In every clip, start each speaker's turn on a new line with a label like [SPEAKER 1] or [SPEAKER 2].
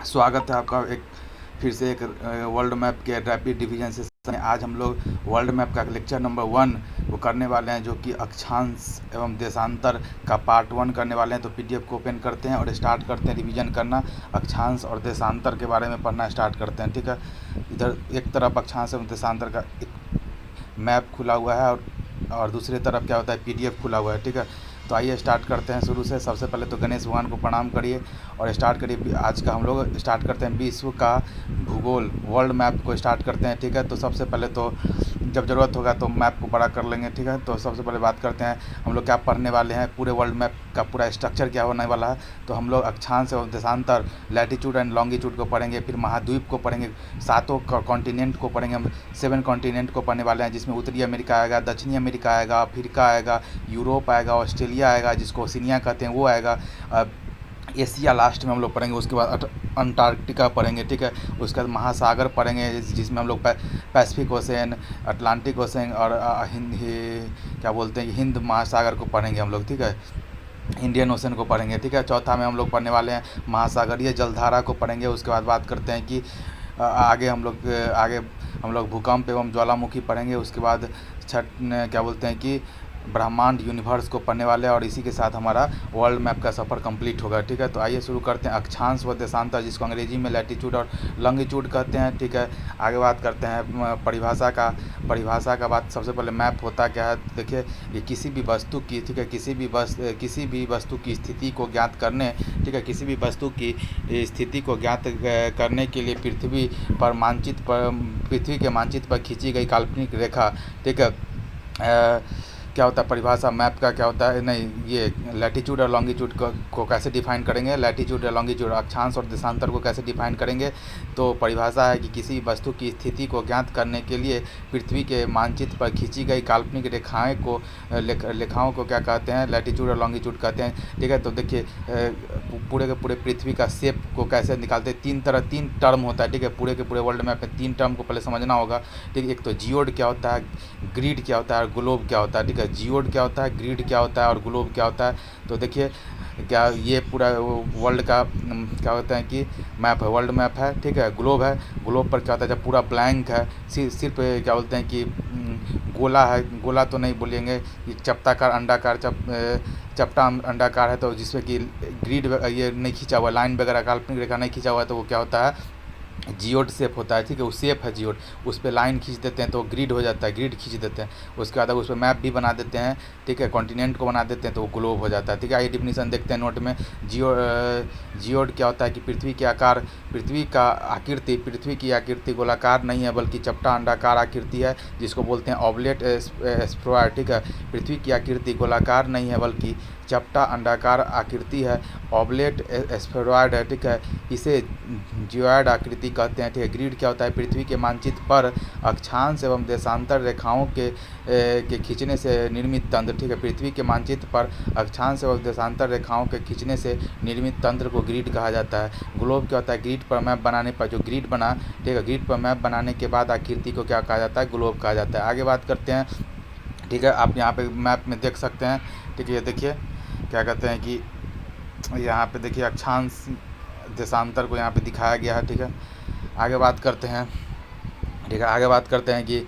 [SPEAKER 1] स्वागत है आपका एक फिर से एक वर्ल्ड मैप के रैपिड डिवीजन सेशन में। आज हम लोग वर्ल्ड मैप का लेक्चर नंबर 1 वो करने वाले हैं, जो कि अक्षांश एवं देशांतर का पार्ट 1 करने वाले हैं। तो पीडीएफ को ओपन करते हैं और स्टार्ट करते हैं रिवीजन करना। अक्षांश और देशांतर के बारे में पढ़ना स्टार्ट करते हैं, ठीक है। इधर एक तरफ अक्षांश एवं देशांतर का एक मैप खुला हुआ है और दूसरी तरफ क्या होता है, पीडीएफ खुला हुआ है, ठीक है। तो आइए स्टार्ट करते हैं शुरू से। सबसे पहले तो गणेश भगवान को प्रणाम करिए और स्टार्ट करिए। आज का हम लोग स्टार्ट करते हैं विश्व का भूगोल, वर्ल्ड मैप को स्टार्ट करते हैं, ठीक है। तो सबसे पहले तो जब ज़रूरत होगा तो मैप को बड़ा कर लेंगे, ठीक है। तो सबसे पहले बात करते हैं हम लोग क्या पढ़ने वाले हैं, पूरे वर्ल्ड मैप का पूरा स्ट्रक्चर क्या होने वाला है। तो हम लोग अक्षांश और देशांतर, लैटीट्यूड एंड लॉन्गिट्यूड को पढ़ेंगे, फिर महाद्वीप को पढ़ेंगे, 7 कॉन्टिनेंट को पढ़ेंगे। हम 7 कॉन्टिनेंट को पढ़ने वाले हैं, जिसमें उत्तरी अमेरिका आएगा, दक्षिणी अमेरिका आएगा, अफ्रीका आएगा, यूरोप आएगा, ऑस्ट्रेलिया आएगा जिसको ओशिनिया कहते हैं वो आएगा, एशिया लास्ट में हम लोग पढ़ेंगे। उसके बाद अंटार्कटिका पढ़ेंगे, ठीक है। उसके बाद महासागर पढ़ेंगे, जिसमें हम लोग पैसिफिक ओशन, अटलांटिक ओशन और क्या बोलते हैं हिंद महासागर को पढ़ेंगे हम लोग, ठीक है। इंडियन ओशन को पढ़ेंगे, ठीक है। चौथा में हम लोग पढ़ने वाले हैं महासागरीय जलधारा को पढ़ेंगे। उसके बाद बात करते हैं कि आगे हम लोग भूकंप एवं ज्वालामुखी पढ़ेंगे। उसके बाद क्या बोलते हैं कि ब्रह्मांड यूनिवर्स को पढ़ने वाले हैं, और इसी के साथ हमारा वर्ल्ड मैप का सफ़र कंप्लीट होगा, ठीक है। तो आइए शुरू करते हैं अक्षांश व देशांतर, जिसको अंग्रेजी में लैटीट्यूड और लॉन्गिट्यूड कहते हैं, ठीक है। आगे बात करते हैं परिभाषा का बात। सबसे पहले मैप होता क्या है, देखिए ये किसी भी वस्तु की, ठीक है, किसी भी वस्तु की स्थिति को ज्ञात करने, ठीक है, किसी भी वस्तु की स्थिति को ज्ञात करने के लिए पृथ्वी के मानचित्र पर खींची गई काल्पनिक रेखा, ठीक है। क्या होता है परिभाषा मैप का, क्या होता है, नहीं ये लैटीट्यूड और लॉन्गिट्यूड को कैसे डिफाइन करेंगे, लैटीट्यूड और लॉन्गिट्यूड, अक्षांश और देशांतर को कैसे डिफाइन करेंगे। तो परिभाषा है कि किसी वस्तु की स्थिति को ज्ञात करने के लिए पृथ्वी के मानचित्र पर खींची गई काल्पनिक रेखाओं को क्या कहते हैं, लैटीट्यूड और लॉन्गिट्यूड कहते हैं, ठीक है। तो देखिए पूरे के पूरे पृथ्वी का शेप को कैसे निकालते हैं, तीन टर्म होता है, ठीक है। पूरे के पूरे वर्ल्ड मैप में 3 टर्म को पहले समझना होगा, ठीक है। एक तो जियोड क्या होता है, ग्रिड क्या होता है और ग्लोब क्या होता है, ठीक है। जियोड क्या होता है, ग्रिड क्या होता है और ग्लोब क्या होता है। तो देखिए क्या ये पूरा वर्ल्ड का क्या होता है कि मैप है, वर्ल्ड मैप है, ठीक है। ग्लोब है, ग्लोब पर क्या होता है जब पूरा ब्लैंक है, सिर्फ क्या बोलते हैं कि गोला है, गोला तो नहीं बोलेंगे, चपटाकार अंडाकार चपटा अंडाकार है, तो जिसमें कि ग्रिड ये नहीं खींचा हुआ, लाइन वगैरह काल्पनिक रेखा नहीं खींचा हुआ है, तो वो क्या होता है जियोड शेप होता है, ठीक है। वो शेप है जियोड, उस पर लाइन खींच देते हैं तो ग्रिड हो जाता है, ग्रिड खींच देते हैं। उसके बाद उस पर मैप भी बना देते हैं, ठीक है, कॉन्टिनेंट को बना देते हैं तो वो ग्लोब हो जाता है, ठीक है। ये डिफिनीसन देखते हैं नोट में। जियोड क्या होता है कि पृथ्वी की आकृति गोलाकार नहीं है, बल्कि चपटा अंडाकार आकृति है, जिसको बोलते हैं ऑबलेट स्फेरॉइड, ठीक है। पृथ्वी की आकृति गोलाकार नहीं है, बल्कि चपटा अंडाकार आकृति है, ऑबलेट स्फेरॉइड है, ठीक है। इसे जियोइड आकृति कहते हैं, ठीक है। ग्रिड क्या होता है, पृथ्वी के मानचित्र पर अक्षांश एवं देशांतर रेखाओं के खींचने से निर्मित तंत्र, ठीक है। पृथ्वी के मानचित्र पर अक्षांश एवं देशांतर रेखाओं के खींचने से निर्मित तंत्र को ग्रिड कहा जाता है। ग्लोब क्या होता है, ग्रिड पर मैप बनाने पर जो ग्रिड बना, ठीक है, ग्रिड पर मैप बनाने के बाद आकृति को क्या कहा जाता है, ग्लोब कहा जाता है। आगे बात करते हैं, ठीक है। आप यहाँ पे मैप में देख सकते हैं, ठीक है। ये देखिए क्या कहते हैं कि यहाँ पे देखिए अक्षांश देशांतर को यहाँ पे दिखाया गया है, ठीक है। आगे बात करते हैं, ठीक है। आगे बात करते हैं कि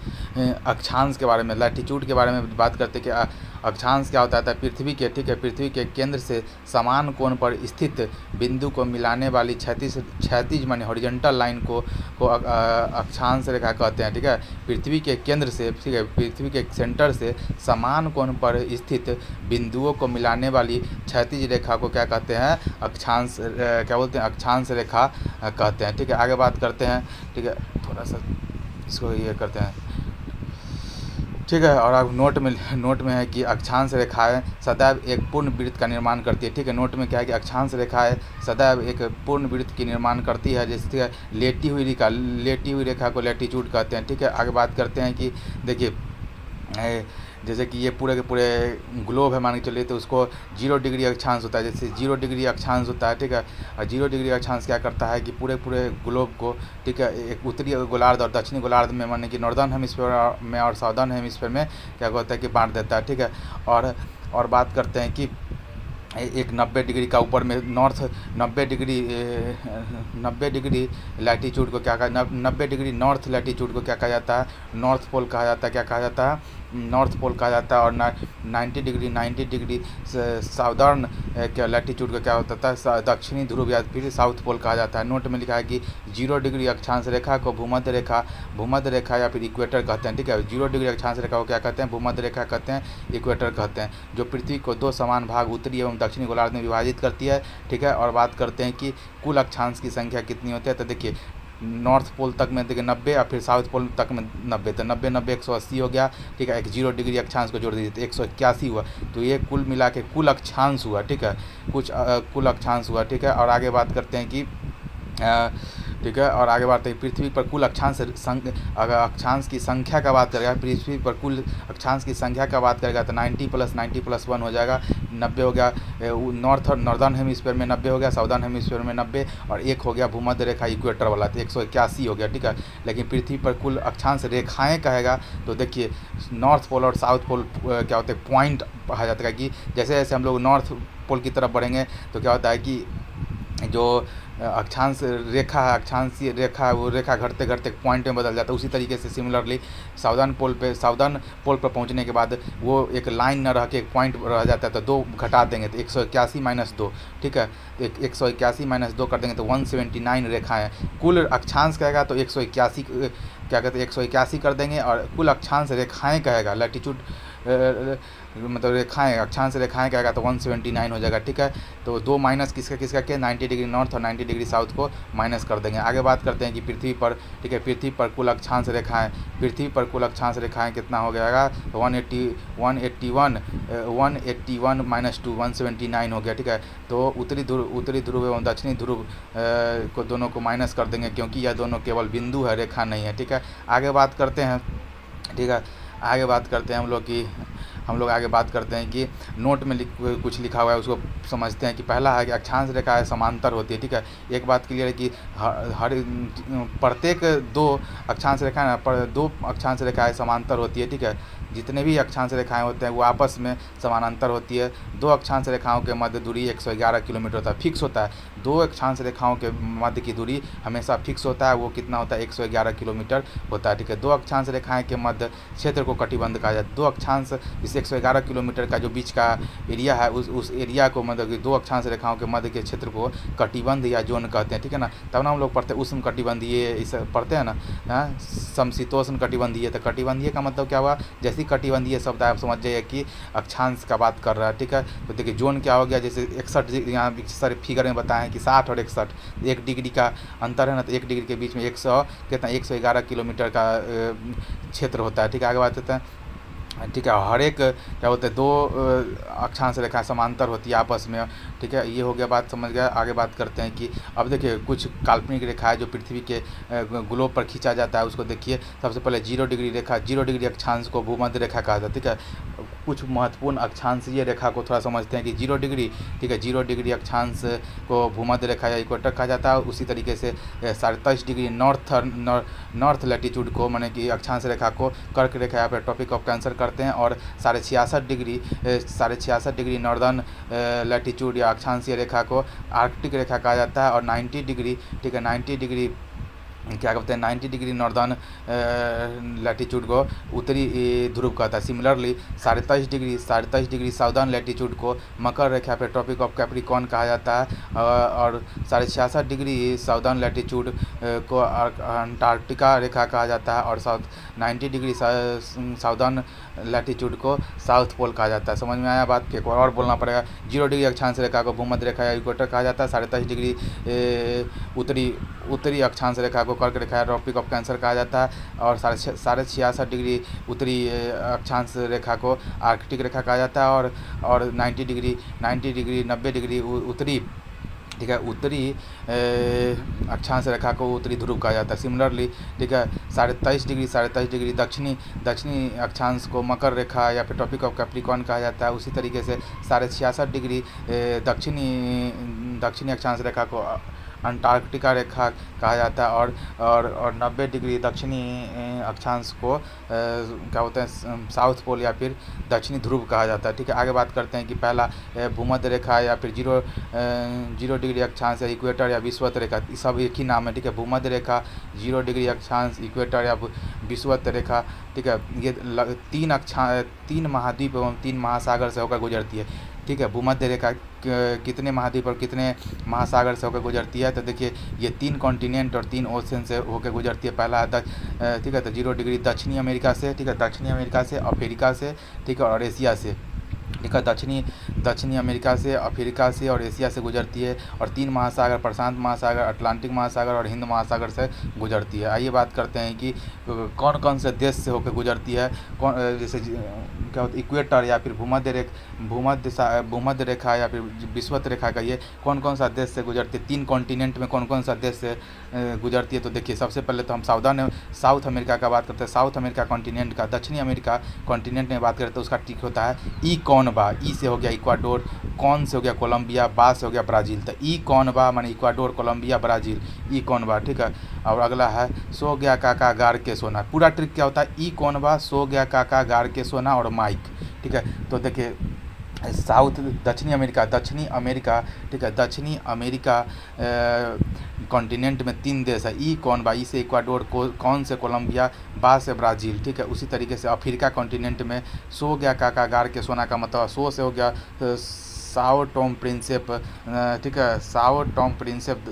[SPEAKER 1] अक्षांश के बारे में, लैटीट्यूड के बारे में बात करते हैं कि अक्षांश क्या होता है पृथ्वी के, ठीक है, पृथ्वी के केंद्र से समान कोण पर स्थित बिंदु को मिलाने वाली क्षैतिज माने हॉरिजॉन्टल लाइन को अक्षांश रेखा कहते हैं, ठीक है। पृथ्वी के केंद्र से, ठीक है, पृथ्वी के सेंटर से समान कोण पर स्थित बिंदुओं को मिलाने वाली क्षैतिज रेखा को क्या कहते हैं, अक्षांश क्या बोलते हैं, अक्षांश रेखा कहते हैं, ठीक है। आगे बात करते हैं, ठीक है, थोड़ा सा इसको ये करते हैं, ठीक है। और अब नोट में है कि अक्षांश रेखाएं सदैव एक पूर्ण वृत्त का निर्माण करती है, ठीक है। नोट में क्या है कि अक्षांश रेखाएं सदैव एक पूर्ण वृत्त की निर्माण करती है, जैसे लेटी हुई रेखा को लैटीट्यूड कहते हैं, ठीक है। आगे बात करते हैं कि देखिए जैसे कि ये पूरे के पूरे ग्लोब है मान के चलिए, तो उसको 0 डिग्री अक्षांश होता है, जैसे 0 डिग्री अक्षांश होता है, ठीक है। और 0 डिग्री अक्षांश क्या करता है कि पूरे ग्लोब को, ठीक है, एक उत्तरी गोलार्ध और दक्षिणी गोलार्ध में, माने कि नॉर्दर्न हेमिस्फीयर में और साउदर्न हेमिस्फीयर में क्या होता है कि बांट देता है, ठीक है। और बात करते हैं कि एक 90 डिग्री का ऊपर में नॉर्थ 90 डिग्री लैटीट्यूड को क्या कहा 90 डिग्री नॉर्थ लैटीट्यूड को क्या कहा जाता है, नॉर्थ पोल कहा जाता है। क्या कहा जाता है, नॉर्थ पोल कहा जाता है। और 90 डिग्री साउदर्न क्या लैटीट्यूड का क्या होता है, दक्षिणी ध्रुव या फिर साउथ पोल कहा जाता है। नोट में लिखा है कि 0 डिग्री अक्षांश रेखा को भूमध्य रेखा या फिर इक्वेटर कहते हैं। ठीक है, 0 डिग्री अक्षांश रेखा को क्या कहते हैं, भूमध्य रेखा कहते हैं, इक्वेटर कहते हैं, जो पृथ्वी को 2 समान भाग उत्तरी एवं दक्षिणी गोलार्ध में विभाजित करती है। ठीक है, और बात करते हैं कि कुल अक्षांश की संख्या कितनी होती है। तो देखिए नॉर्थ पोल तक में देखिए 90 और फिर साउथ पोल तक में 90, तो 90 180 हो गया। ठीक है, एक 0 डिग्री अक्षांश को जोड़ दीजिए तो 181 हुआ। तो ये कुल मिला के कुल अक्षांश हुआ। ठीक है, कुल अक्षांश हुआ। ठीक है, और आगे बात करते हैं कि ठीक है, और आगे बात है पृथ्वी पर कुल अक्षांश अगर अक्षांश की संख्या का बात करेगा, पृथ्वी पर कुल अक्षांश की संख्या का बात करेगा तो 90 + 1 हो जाएगा, 90 हो गया। नॉर्दर्न हेमिस्फीयर में 90 हो गया, साउदर्न हेमिस्फीयर में 90, और एक हो गया भूमध्य रेखा इक्वेटर वाला, तो 181 हो गया। ठीक है, लेकिन पृथ्वी पर कुल अक्षांश रेखाएँ कहेगा तो देखिए नॉर्थ पोल और साउथ पोल क्या होते हैं, पॉइंट कहा जाता है कि जैसे जैसे हम लोग नॉर्थ पोल की तरफ बढ़ेंगे तो क्या होता है कि जो अक्षांश रेखा है, अक्षांशीय रेखा है, वो रेखा घटते घटते पॉइंट में बदल जाता है। उसी तरीके से सिमिलरली साउदर्न पोल पर पहुंचने के बाद वो एक लाइन न रह के एक पॉइंट रह जाता है, तो 2 घटा देंगे तो 181 - 2। ठीक है, 181 - 2 कर देंगे तो 179 रेखाएँ। कुल अक्षांश कहेगा तो 181 क्या कहते हैं 181 कर देंगे, और कुल अक्षांश रेखाएँ कहेगा लैटीट्यूड मतलब रेखाएँ अक्षांश रेखाएँ कहेगा तो 179 हो जाएगा। ठीक है, तो 2 माइनस किसका के 90 डिग्री नॉर्थ और 90 डिग्री साउथ को माइनस कर देंगे। आगे बात करते हैं कि पृथ्वी पर, ठीक है, पृथ्वी पर कुल अक्षांश रेखाएँ कितना हो जाएगा, 181 - 2 179 हो गया। ठीक है, तो उत्तरी ध्रुव एवं दक्षिणी ध्रुव को दोनों को माइनस कर देंगे, क्योंकि यह दोनों केवल बिंदु है, रेखा नहीं है। ठीक है, आगे बात करते हैं। ठीक है, आगे बात करते हैं हम लोग आगे बात करते हैं कि नोट में कुछ लिखा हुआ है, उसको समझते हैं कि पहला है कि अक्षांश रेखाएँ समांतर होती है। ठीक है, एक बात क्लियर है कि प्रत्येक 2 अक्षांश रेखाएँ समांतर होती है। ठीक है, जितने भी अक्षांश रेखाएँ होते हैं वो आपस में समानांतर होती है। 2 अक्षांश रेखाओं के मध्य दूरी 111 किलोमीटर होता है, फिक्स होता है। 2 अक्षांश रेखाओं के मध्य की दूरी हमेशा फिक्स होता है, वो कितना होता है 111 किलोमीटर होता है। ठीक है, 2 अक्षांश रेखाएँ के मध्य क्षेत्र को कटिबंध कहा जाता है। 2 अक्षांश इस 111 किलोमीटर का जो बीच का एरिया है उस एरिया को मतलब कि 2 अक्षांश रेखाओं के मध्य के क्षेत्र को कटिबंध या जोन कहते हैं। ठीक है ना, तब ना हम लोग पढ़ते हैं उष्ण कटिबंधीय, इस पढ़ते हैं ना, समशीतोष्ण कटिबंधीय। तो कटिबंधीय का मतलब क्या हुआ, जैसे कटिबंधीय शब्द आप समझ जाइए कि अक्षांश का बात कर रहा है। ठीक है, तो देखिए जोन क्या हो गया, जैसे 61 यहाँ सारे फिगर में बताए हैं कि 60 और 61 1 डिग्री का अंतर है ना, तो 1 डिग्री के बीच में 111 किलोमीटर का क्षेत्र होता है। ठीक है, आगे बात करते हैं। ठीक है, हर एक क्या होता है 2 अक्षांश रेखा समांतर होती है आपस में। ठीक है, ये हो गया, बात समझ गया। आगे बात करते हैं कि अब देखिए कुछ काल्पनिक रेखा है जो पृथ्वी के ग्लोब पर खींचा जाता है, उसको देखिए। सबसे पहले 0 डिग्री रेखा, 0 डिग्री अक्षांश को भूमध्य रेखा कहा जाता है। ठीक है, कुछ महत्वपूर्ण अक्षांशीय रेखा को थोड़ा समझते हैं कि 0 डिग्री, ठीक है, 0 डिग्री अक्षांश को भूमध्य रेखा या इक्वेटर कहा जाता है। उसी तरीके से 23.5 डिग्री नॉर्थ लैटीट्यूड को माने कि अक्षांश रेखा को कर्क रेखा या फिर ट्रॉपिक ऑफ कैंसर करते हैं, और 66.5 डिग्री नॉर्दर्न लैटीट्यूड या अक्षांशीय रेखा को आर्कटिक रेखा कहा जाता है। और 90 डिग्री, ठीक है, 90 डिग्री क्या कहते हैं 90 डिग्री नॉर्दर्न लैटीट्यूड को उत्तरी ध्रुव कहता है। सिमिलरली 23.5 डिग्री साउदर्न लैटीट्यूड को मकर रेखा पे ट्रॉपिक ऑफ कैप्रिकॉर्न कहा जाता है। और 66.5 डिग्री साउदर्न लैटीट्यूड को अंटार्कटिका रेखा कहा जाता है। और 90 डिग्री साउदर्न लैटीट्यूड को साउथ पोल कहा जाता है। समझ में आया बात? एक और बोलना पड़ेगा। 0 डिग्री अक्षांश रेखा को भूमध्य रेखा या इक्वेटर कहा जाता है। 23.5 डिग्री उत्तरी अक्षांश रेखा को कर्क रेखा या ट्रॉपिक ऑफ कैंसर कहा जाता है। और 66.5 डिग्री उत्तरी अक्षांश रेखा को आर्कटिक रेखा कहा जाता है। और 90 डिग्री उत्तरी, ठीक है, उत्तरी अक्षांश रेखा को उत्तरी ध्रुव कहा जाता है। सिमिलरली, ठीक है, 23.5 डिग्री दक्षिणी अक्षांश को मकर रेखा या फिर ट्रॉपिक ऑफ कैप्रिकॉर्न कहा जाता है। उसी तरीके से 66.5 डिग्री दक्षिणी अक्षांश रेखा को अंटार्कटिका रेखा कहा जाता है, और 90 डिग्री दक्षिणी अक्षांश को क्या बोलते हैं साउथ पोल या फिर दक्षिणी ध्रुव कहा जाता है। ठीक है, आगे बात करते हैं कि पहला भूमध्य रेखा या फिर 0 डिग्री अक्षांश या इक्वेटर या विषुवत रेखा, सब एक ही नाम है। ठीक है, भूमध्य रेखा, 0 डिग्री अक्षांश, इक्वेटर या विषुवत रेखा। ठीक है, ये 3 महाद्वीप एवं 3 महासागर से होकर गुजरती है। ठीक है, भूमध्य रेखा कितने महाद्वीप और कितने महासागर से होकर गुजरती है, तो देखिए ये 3 कॉन्टिनेंट और 3 ओशन से होकर गुजरती है। पहला ठीक है, तो 0 डिग्री दक्षिणी अमेरिका से, ठीक है, दक्षिणी अमेरिका से, अफ्रीका से, ठीक है, और एशिया से। ठीक है, दक्षिणी अमेरिका से, अफ्रीका से और एशिया से गुजरती है, और 3 महासागर, प्रशांत महासागर, अटलांटिक महासागर और हिंद महासागर से गुजरती है। आइए बात करते हैं कि कौन कौन से देश से होकर गुजरती है। जैसे क्या होता है इक्वेटर या फिर भूमध्य रेखा या फिर विषुवत रेखा का, ये कौन कौन सा देश से गुजरती है, 3 कॉन्टिनेंट में कौन कौन सा देश से गुजरती है। तो देखिए सबसे पहले तो हम साउथ अमेरिका का बात करते हैं। साउथ अमेरिका कॉन्टिनेंट का, दक्षिणी अमेरिका कॉन्टिनेंट में बात करते हैं तो उसका टिक होता है ई कौन बा। ई से हो गया इक्वाडोर, कौन से हो गया कोलंबिया, बा से हो गया ब्राज़ील। तो ई कौन बा माने इक्वाडोर, कोलंबिया, ब्राज़ील, ई कौन बा। ठीक है, और अगला है सो गया काका गार के सोना। पूरा ट्रिक क्या होता है, ई कौन बा, सो गया काका गार के सोना और माइक। ठीक है, तो देखिए दक्षिणी अमेरिका, ठीक है, दक्षिणी अमेरिका कॉन्टिनेंट में 3 देश है। ई कौन बा, ई से इक्वाडोर, कौन से कोलंबिया, बा से ब्राज़ील। ठीक है, उसी तरीके से अफ्रीका कॉन्टिनेंट में सो गया काका गार के सोना का मतलब सो से हो गया साओ टोम प्रिंसेप। ठीक है, साओ टोम प्रिंसेप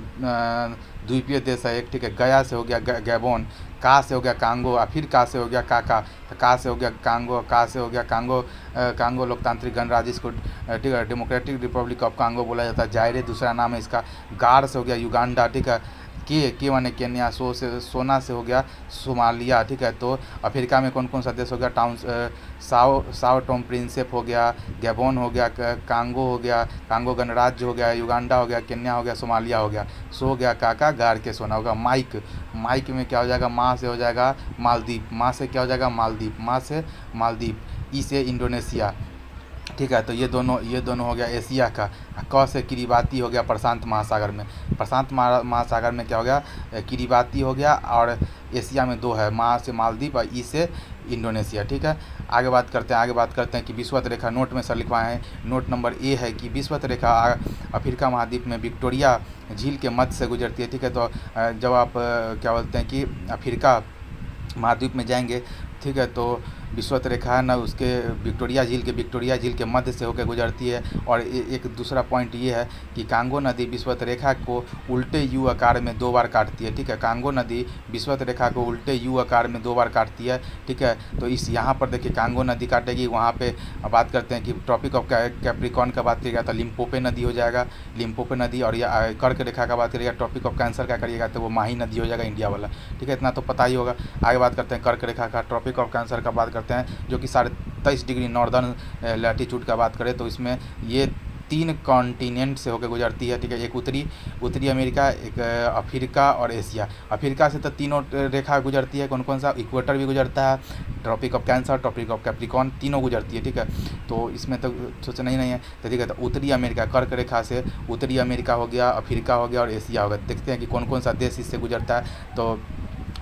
[SPEAKER 1] द्वीपीय देश है एक। ठीक है, गया से हो गया गैबोन, का से हो गया कांगो, और फिर का से हो गया काका, तो का से हो गया कांगो, का से हो गया कांगो लोकतांत्रिक गणराज्य, इसको ठीक है डेमोक्रेटिक रिपब्लिक ऑफ कांगो बोला जाता है। जायरे दूसरा नाम है इसका। गार से हो गया युगांडा। ठीक है, के माने केन्या, सोना से हो गया सोमालिया। ठीक है, तो अफ्रीका में कौन कौन सा देश हो गया, साओ टोम प्रिंसेप हो गया, गैबोन हो गया, कांगो हो गया, कांगो गणराज्य हो गया, युगांडा हो गया, केन्या हो गया, सोमालिया हो गया। सो गया काका गार के सोना होगा माइक में क्या हो जाएगा, माँ से हो जाएगा मालदीप, माँ से क्या हो जाएगा मालदीप, माँ से मालदीप, ई से इंडोनेशिया। ठीक है, तो ये दोनों हो गया एशिया का। क से किरीबाती हो गया प्रशांत महासागर में। प्रशांत महासागर में क्या हो गया, किरीबाती हो गया, और एशिया में 2 है, माँ से मालदीप और ई से इंडोनेशिया। ठीक है, आगे बात करते हैं कि विषुवत रेखा। नोट में सर लिखवाए हैं, नोट नंबर ए है कि विषुवत रेखा अफ्रीका महाद्वीप में विक्टोरिया झील के मध्य से गुजरती है। ठीक है, तो जब आप क्या बोलते हैं कि अफ्रीका महाद्वीप में जाएंगे, ठीक है, तो विषुवत रेखा है ना, उसके विक्टोरिया झील के मध्य से होकर गुजरती है। और एक दूसरा पॉइंट ये है कि कांगो नदी विषुवत रेखा को उल्टे यू आकार में 2 बार काटती है। ठीक है, कांगो नदी विषुवत रेखा को उल्टे यू आकार में 2 बार काटती है। ठीक है, तो यहाँ पर देखिए कांगो नदी काटेगी, वहाँ पे बात करते हैं कि ट्रॉपिक ऑफ कैप्रिकॉर्न का बात करिएगा तो लिम्पोपो नदी हो जाएगा, लिम्पोपो नदी। और या कर्क रेखा का बात करिएगा, ट्रॉपिक ऑफ कैंसर का करिएगा तो वो माही नदी हो जाएगा, इंडिया वाला। ठीक है, इतना तो पता ही होगा। आगे बात करते हैं कर्क रेखा का, ट्रॉपिक ऑफ कैंसर का बात करते हैं, जो कि 23.5 डिग्री नॉर्दर्न लैटीट्यूड का बात करें तो इसमें ये 3 कॉन्टिनेंट से होकर गुजरती है। ठीक है, एक उत्तरी अमेरिका, एक अफ्रीका और एशिया। अफ्रीका से तो तीनों रेखा गुजरती है, कौन कौन सा, इक्वेटर भी गुजरता है, tropic of cancer, tropic of capricorn, तीनों गुजरती है। ठीक है, तो इसमें तो सोचना ही नहीं है। तो ठीक है, तो उत्तरी अमेरिका, कर्क रेखा से उत्तरी अमेरिका हो गया, अफ्रीका हो गया और एशिया हो गया। देखते हैं कि कौन कौन सा देश इससे गुजरता है। तो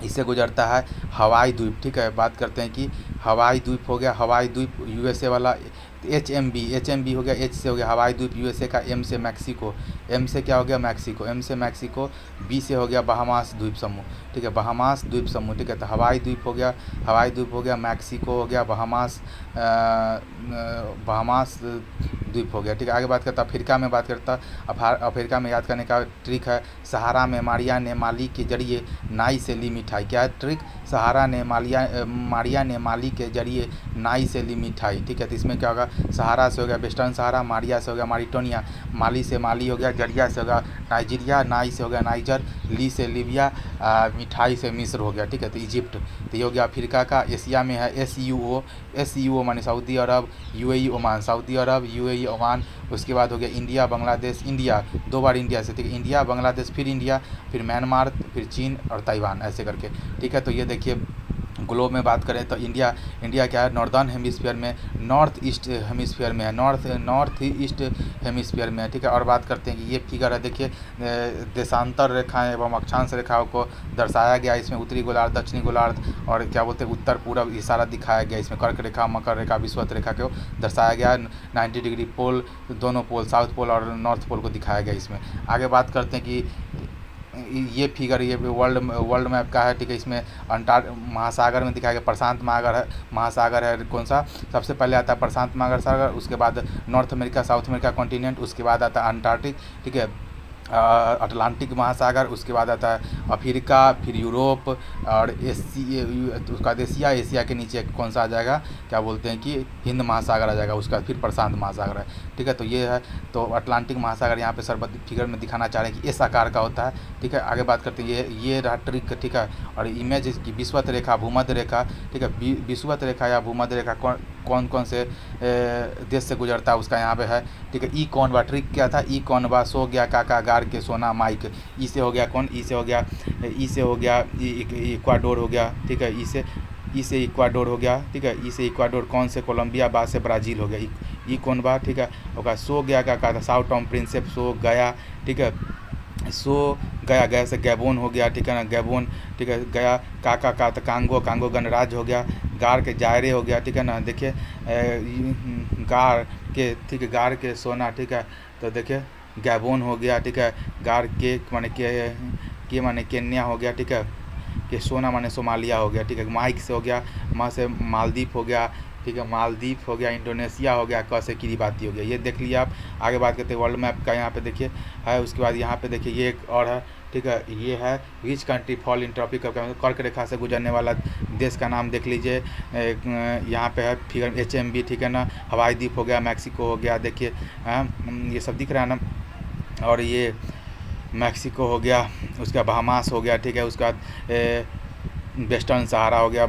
[SPEAKER 1] इससे गुजरता है हवाई द्वीप। ठीक है, बात करते हैं कि हवाई द्वीप हो गया, हवाई द्वीप यूएसए वाला, एच हो गया, एच से हो गया हवाई द्वीप यूएसए का, एम से मैक्सिको, एम से क्या हो गया मैक्सिको, एम से मैक्सिको, बी से हो गया बहामास द्वीप समूह। ठीक है, बहामास द्वीप समूह। ठीक है, तो हवाई द्वीप हो गया, मैक्सिको हो गया, बहामास द्वीप हो गया। ठीक है, आगे बात करता अफ्रीका में अफ्रीका में याद करने का ट्रिक है, सहारा में मारिया ने माली के जरिए नाई से ली मिठाई। क्या है ट्रिक, सहारा ने मारिया ने माली के जरिए नाई से ली मिठाई। ठीक है, तो इसमें क्या होगा, सहारा से हो गया वेस्टर्न सहारा, मारिया से हो गया मारिटोनिया, माली से माली हो गया, जरिया से होगा नाइजीरिया, नाई से हो गया नाइजर, ली से लीबिया, मिठाई से मिस्र हो गया। ठीक है, तो इजिप्ट। तो ये हो गया अफ्रीका का। एशिया में है SUO माने सऊदी अरब, UAE ओमान, सऊदी अरब, UAE ओमान। उसके बाद हो गया इंडिया बांग्लादेश, इंडिया 2 बार इंडिया से। ठीक है, इंडिया बांग्लादेश, फिर इंडिया, फिर म्यांमार, फिर चीन और ताइवान, ऐसे करके। ठीक है, तो ये देखिए ग्लोब में बात करें तो इंडिया इंडिया क्या है, नॉर्दर्न हेमिस्फीयर में, नॉर्थ ईस्ट हेमिस्फीयर में है, नॉर्थ ईस्ट हेमिस्फीयर में है, ठीक है। और बात करते हैं कि ये फिगर है, देखिए देशांतर रेखाएं एवं अक्षांश रेखाओं को दर्शाया गया इसमें, उत्तरी गोलार्ध, दक्षिणी गोलार्ध और क्या बोलते हैं उत्तर पूरब, इशारा दिखाया गया इसमें, कर्क रेखा, मकर रेखा, विषुवत रेखा को दर्शाया गया। 90 डिग्री पोल, दोनों पोल, साउथ पोल और नॉर्थ पोल को दिखाया गया इसमें। आगे बात करते हैं कि ये फिगर ये वर्ल्ड मैप का है, ठीक है। इसमें महासागर में दिखाया गया, प्रशांत महासागर है कौन सा, सबसे पहले आता है प्रशांत महासागर, उसके बाद north America, south America continent, उसके बाद आता है अंटार्कटिक, ठीक है, अटलांटिक महासागर, उसके बाद आता है अफ्रीका, फिर यूरोप और उसके बाद एशिया, एशिया के नीचे कौन सा आ जाएगा, क्या बोलते हैं कि हिंद महासागर आ जाएगा, उसका फिर प्रशांत महासागर है, ठीक है। तो ये है, तो अटलांटिक महासागर यहाँ पे सर्वोच्च फिगर में दिखाना चाह रहे हैं कि इस आकार का होता है, ठीक है। आगे बात करते हैं, ये रहा ट्रिक, ठीक है। और इमेज इसकी विषुवत रेखा, भूमध्य रेखा, ठीक है। विषुवत रेखा या भूमध्य रेखा कौन कौन से देश से गुजरता है उसका यहाँ पे है, ठीक है। ई कौन बा, ट्रिक क्या था, ई कौन बा, सो गया काका गार के सोना माइक, ई से हो गया कौन, ई से हो गया इक्वाडोर हो गया, ठीक है। ई से इक्वाडोर हो गया, ठीक है। ई से इक्वाडोर, कौन से कोलंबिया, बा से ब्राज़ील हो गया, ई कौन बा, ठीक है। होगा सो गया का था साउथ टॉम प्रिंसेप, सो गया, ठीक है। सो गया से गैबोन हो गया, ठीक है ना, गैबोन, ठीक है। गया का तो कांगो गणराज्य हो गया, गार के जायरे हो गया, ठीक है ना। देखिए गार के, ठीक है, गार के सोना, ठीक है। तो देखिए गैबोन हो गया, ठीक है। गार के माने केन्या हो गया, ठीक है। के सोना माने सोमालिया हो गया, ठीक है। माइक से हो गया, माँ से मालदीव हो गया, ठीक है। मालदीव हो गया, इंडोनेशिया हो गया, क से किरीबाती हो गया। ये देख लिया आप। आगे बात करते हैं वर्ल्ड मैप का, यहाँ पे देखिए है, उसके बाद यहाँ पे देखिए ये एक और है, ठीक है। ये है which country fall in tropic of कर्क रेखा से गुजरने वाला देश का नाम देख लीजिए, यहाँ पे है फिगर HMB, ठीक है ना। हवाई द्वीप हो गया, मैक्सिको हो गया, देखिए ये सब दिख रहा है ना। और ये मैक्सिको हो गया, उसका बहामास हो गया, ठीक है। उसका वेस्टर्न सहारा हो गया,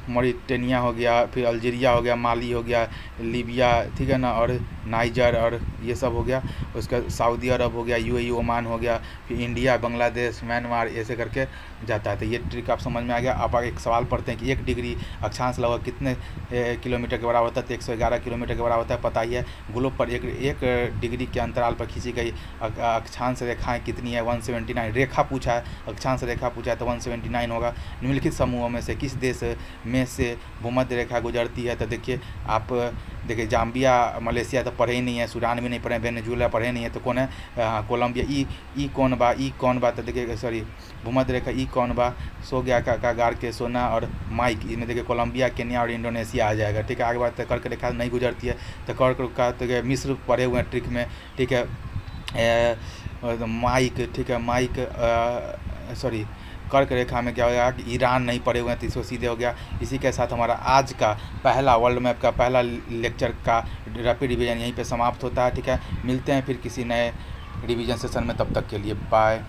[SPEAKER 1] मॉरिटेनिया हो गया, फिर अल्जीरिया हो गया, माली हो गया, लीबिया, ठीक है ना, और नाइजर और ये सब हो गया। उसका सऊदी अरब हो गया, UAE ओमान हो गया, फिर इंडिया, बांग्लादेश, म्यांमार, ऐसे करके जाता है। तो ये ट्रिक आप समझ में आ गया। अब आगे एक सवाल पढ़ते हैं कि 1 डिग्री अक्षांश लगभग कितने किलोमीटर के बराबर होता है, तो 111 किलोमीटर के बराबर होता है। पता ही है, ग्लोब पर एक डिग्री के अंतराल पर खींची गई अक्षांश रेखाएँ कितनी है, 179। रेखा पूछा है, अक्षांश रेखा पूछा है, तो 179 होगा। निम्नलिखित समूहों में से किस देश में से भूमध्य रेखा गुजरती है, तो देखिए आप देखिए जाम्बिया, मलेशिया तो पढ़े ही नहीं है, सूडान भी नहीं पढ़े, वेनेजुएला पढ़े नहीं है, तो कौन है, कोलंबिया। ई कौन बा, तो देखिए सॉरी भूमध्य रेखा ई कौन बा, सो गया का गार के सोना और माइक, इसमें देखिए कोलंबिया, केन्या और इंडोनेशिया आ जाएगा, ठीक है। आगे बात कर्क रेखा नहीं गुजरती है, तो कर्क का तो मिस्र पढ़े हुए हैं ट्रिक में, ठीक है। माइक, ठीक है, माइक सॉरी कर्क रेखा में क्या होगा कि ईरान नहीं पड़े हुए हैं, तो इसको सीधे हो गया। इसी के साथ हमारा आज का पहला वर्ल्ड मैप का पहला लेक्चर का रैपिड रिवीजन यहीं पे समाप्त होता है, ठीक है। मिलते हैं फिर किसी नए रिवीजन सेशन में, तब तक के लिए बाय।